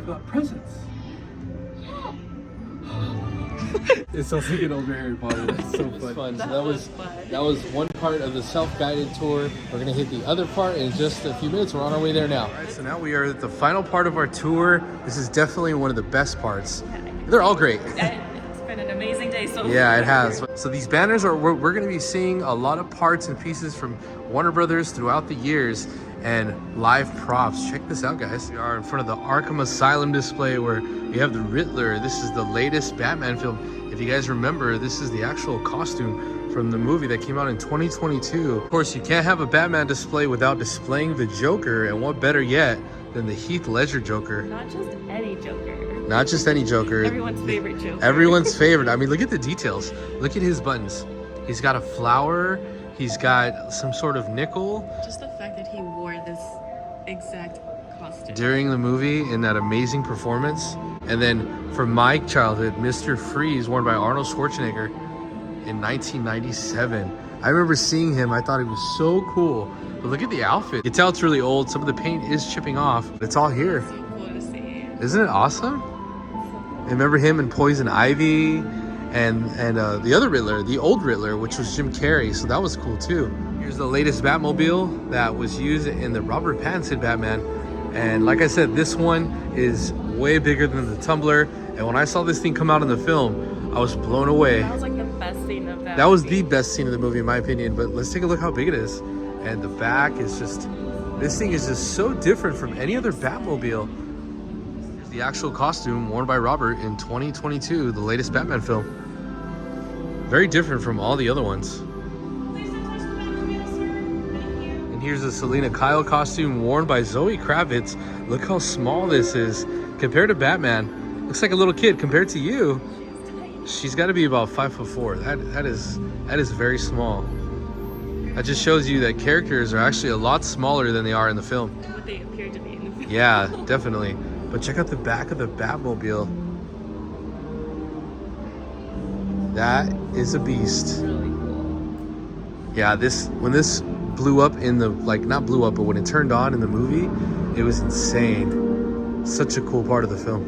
got presents. It sounds like an older Harry Potter. That's so fun. So that was one part of the self-guided tour. We're gonna hit the other part in just a few minutes. We're on our way there now. All right, so now we are at the final part of our tour. This is definitely one of the best parts. They're all great. It's been an amazing day so far. Yeah, it has. So these banners are, we're gonna be seeing a lot of parts and pieces from Warner Brothers throughout the years and live props. Check this out, guys. We are in front of the Arkham Asylum display where we have the Riddler. This is the latest Batman film. If you guys remember, this is the actual costume from the movie that came out in 2022. Of course, you can't have a Batman display without displaying the Joker, and what better yet than the Heath Ledger Joker. Not just any Joker. Not just any Joker. Everyone's favorite Joker. Everyone's favorite. I mean, look at the details. Look at his buttons. He's got a flower. He's got some sort of nickel. Just the fact that he wore this exact costume during the movie in that amazing performance. And then from my childhood, Mr. Freeze, worn by Arnold Schwarzenegger in 1997. I remember seeing him. I thought he was so cool. But look at the outfit. You can tell it's really old. Some of the paint is chipping off. It's all here. so cool to see. Isn't it awesome? I remember him in Poison Ivy. And the other Riddler, the old Riddler, which was Jim Carrey, so that was cool too. Here's the latest Batmobile that was used in the Robert Pattinson Batman. And like I said, this one is way bigger than the Tumbler. And when I saw this thing come out in the film, I was blown away. That was like the best scene of that That was movie. the best scene of the movie in my opinion, but let's take a look how big it is. And the back is just, this thing is just so different from any other Batmobile. Here's the actual costume worn by Robert in 2022, the latest Batman film. Very different from all the other ones. And here's the Selena Kyle costume worn by Zoe Kravitz. Look how small this is compared to Batman. Looks like a little kid compared to you. She's got to be about 5'4". That is very small. That just shows you that characters are actually a lot smaller than they are in the film. What they appear to be in the film. Yeah, definitely. But check out the back of the Batmobile. That is a beast. Really cool. Yeah, when this blew up in the, like, not blew up, but when it turned on in the movie, it was insane. Such a cool part of the film.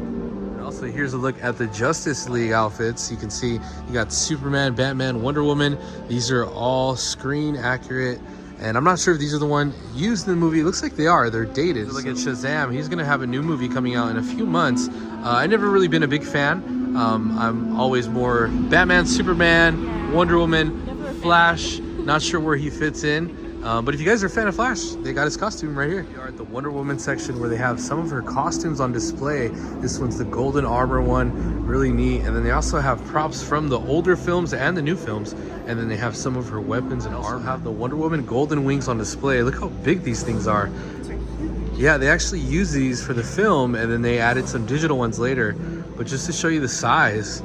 And also, here's a look at the Justice League outfits. You can see you got Superman, Batman, Wonder Woman. These are all screen accurate. And I'm not sure if these are the one used in the movie. It looks like they are. They're dated. Look at Shazam. He's going to have a new movie coming out in a few months. I've never really been a big fan. I'm always more Batman, Superman, Wonder Woman, Flash. Not sure where he fits in. But if you guys are a fan of Flash, they got his costume right here. We are at the Wonder Woman section where they have some of her costumes on display. This one's the golden armor one, really neat. And then they also have props from the older films and the new films. And then they have some of her weapons and armor. Have the Wonder Woman golden wings on display. Look how big these things are. Yeah, they actually use these for the film, and then they added some digital ones later. But just to show you the size,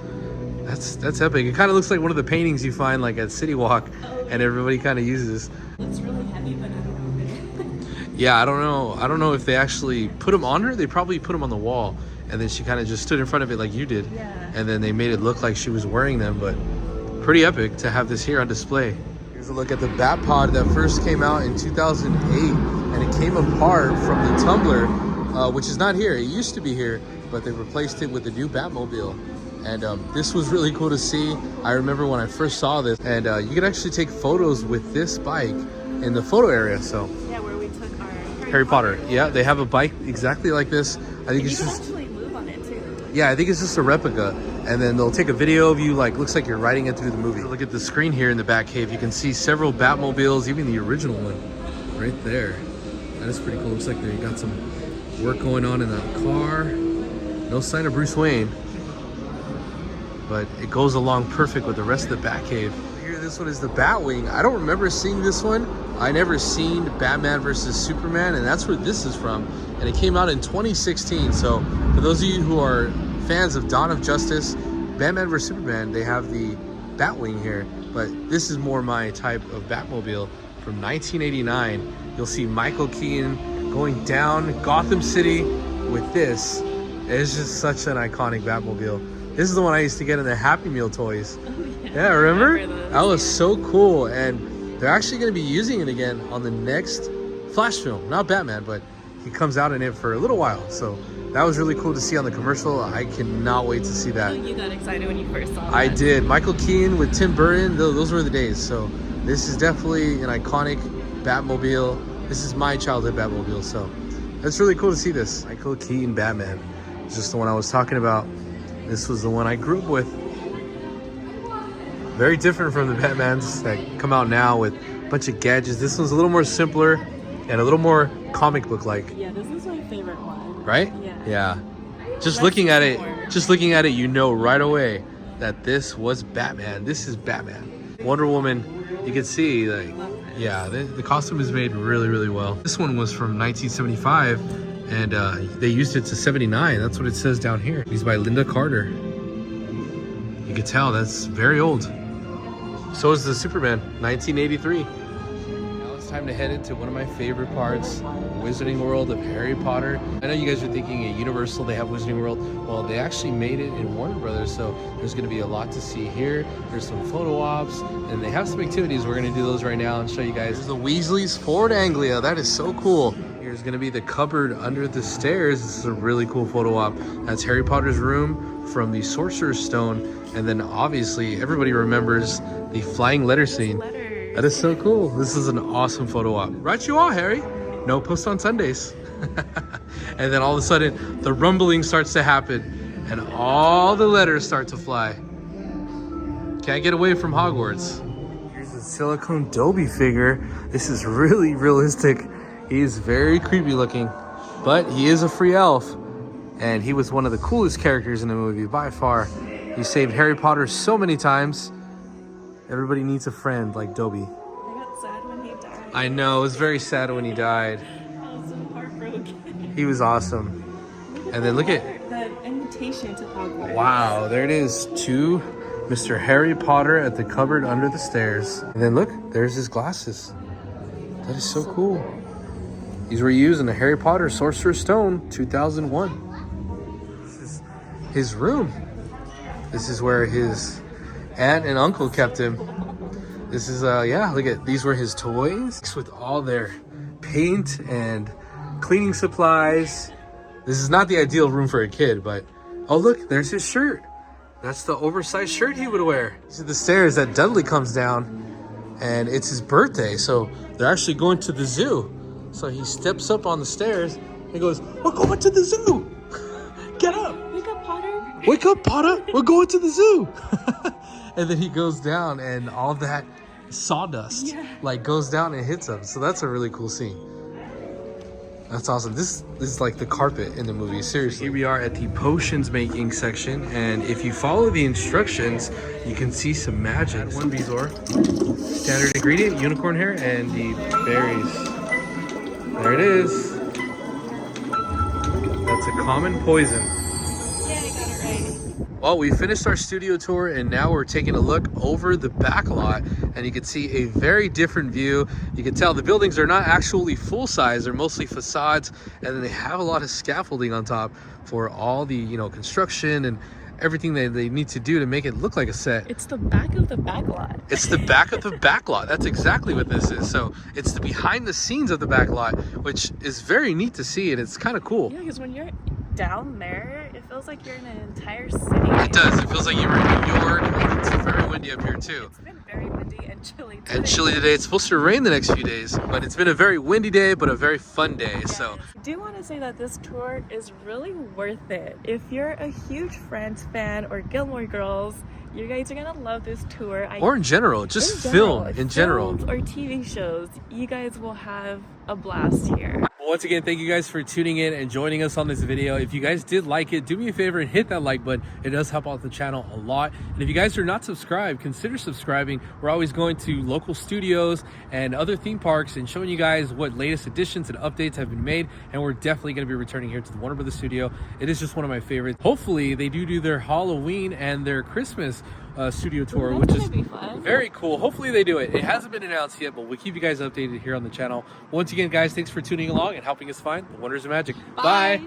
that's epic. It kind of looks like one of the paintings you find like at City Walk, and everybody kind of uses. It's really heavy, but I don't know. Yeah, I don't know if they actually put them on her. They probably put them on the wall, and then she kind of just stood in front of it like you did. Yeah. And then they made it look like she was wearing them, but pretty epic to have this here on display. Here's a look at the Batpod that first came out in 2008, and it came apart from the Tumbler, which is not here. It used to be here, but they replaced it with the new Batmobile. And this was really cool to see. I remember when I first saw this, and you could actually take photos with this bike in the photo area. So yeah, where we took our Harry Potter. Yeah, they have a bike exactly like this. I think it's you just can actually move on it too. Yeah, I think it's just a replica. And then they'll take a video of you, like, looks like you're riding it through the movie. Look at the screen here in the Batcave. You can see several Batmobiles, even the original one right there. That is pretty cool. Looks like they got some work going on in that car. No sign of Bruce Wayne, but it goes along perfect with the rest of the Batcave. Here, this one is the Batwing. I don't remember seeing this one. I never seen Batman versus Superman, and that's where this is from. And it came out in 2016. So for those of you who are fans of Dawn of Justice, Batman vs Superman, they have the Batwing here, but this is more my type of Batmobile from 1989. You'll see Michael Keaton going down Gotham City with this. It's just such an iconic Batmobile. This is the one I used to get in the Happy Meal toys. Oh, yeah, remember? That was so cool, and they're actually going to be using it again on the next Flash film. Not Batman, but he comes out in it for a little while, so That was really cool to see on the commercial. I cannot wait to see that. You got excited when you first saw it. I did. Michael Keaton with Tim Burton, those were the days. So this is definitely an iconic Batmobile. This is my childhood Batmobile, so that's really cool to see this. Michael Keaton Batman. It's just the one I was talking about. This was the one I grew up with. Very different from the Batmans that come out now with a bunch of gadgets. This one's a little more simpler and a little more comic book like. Yeah, this is my favorite one. Right? Yeah. Just looking at it, you know right away that this was Batman. This is Batman. Wonder Woman, you can see, like, yeah, the costume is made really, really well. This one was from 1975, and they used it to 79. That's what it says down here. He's by Linda Carter. You can tell that's very old. So is the Superman, 1983. Now it's time to head into one of my favorite parts, Wizarding World of Harry Potter. I know you guys are thinking at Universal they have Wizarding World. Well, they actually made it in Warner Brothers, so there's going to be a lot to see here. There's some photo ops, and they have some activities. We're going to do those right now and show you guys. There's the Weasley's Ford Anglia. That is so cool. Here's going to be the cupboard under the stairs. This is a really cool photo op. That's Harry Potter's room from the Sorcerer's Stone. And then obviously everybody remembers the flying letter scene. That is so cool. This is an awesome photo op. Right you are, Harry. No post on Sundays. And then all of a sudden the rumbling starts to happen and all the letters start to fly. Can't get away from Hogwarts. Here's a silicone Dobby figure. This is really realistic. He is very creepy looking, but he is a free elf. And he was one of the coolest characters in the movie by far. He saved Harry Potter so many times. Everybody needs a friend like Dobby. I got sad when he died. I know, it was very sad when he died. I was so heartbroken. He was awesome. And then look at the invitation to Hogwarts. Wow, there it is. To Mr. Harry Potter at the cupboard under the stairs. And then look, there's his glasses. That is so cool. These were used in the Harry Potter Sorcerer's Stone 2001. This is his room. This is where his aunt and uncle kept him. This is, yeah, look at, these were his toys with all their paint and cleaning supplies. This is not the ideal room for a kid, but, oh look, there's his shirt. That's the oversized shirt he would wear. These are the stairs that Dudley comes down, and it's his birthday, so they're actually going to the zoo. So he steps up on the stairs and goes, we're going to the zoo. Get up. Wake up, Potter. Wake up, Potter. We're going to the zoo. And then he goes down and all that sawdust like goes down and hits him. So that's a really cool scene. That's awesome. This is like the carpet in the movie. Seriously. Here we are at the potions making section. And if you follow the instructions, you can see some magic. One Bezoar. Standard ingredient, unicorn hair, and the berries. There it is. That's a common poison. Yeah, I got it right. Well, we finished our studio tour and now we're taking a look over the back lot, and you can see a very different view. You can tell the buildings are not actually full size, they're mostly facades, and then they have a lot of scaffolding on top for all the, you know, construction and everything that they need to do to make it look like a set. It's the back of the back lot. It's the back of the back lot. That's exactly what this is. So it's the behind the scenes of the back lot, which is very neat to see, and it's kind of cool. Yeah, because when you're down there, it feels like you're in an entire city. It does. It feels like you're in New York. It's very windy up here too. It's been very windy and chilly today. And chilly today. It's supposed to rain the next few days, but it's been a very windy day, but a very fun day. Yes. So I do want to say that this tour is really worth it. If you're a huge Friends fan or Gilmore Girls, you guys are gonna love this tour. Or in general, just film in general. Or TV shows, you guys will have a blast here. Once again, thank you guys for tuning in and joining us on this video. If you guys did like it, do me a favor and hit that like button. It does help out the channel a lot. And if you guys are not subscribed, consider subscribing. We're always going to local studios and other theme parks and showing you guys what latest additions and updates have been made. And we're definitely going to be returning here to the Warner Brothers studio. It is just one of my favorites. Hopefully they do their Halloween and their Christmas studio tour, which is very cool. Hopefully they do it. It hasn't been announced yet, but we'll keep you guys updated here on the channel. Once again, guys, thanks for tuning along and helping us find the wonders of magic. Bye.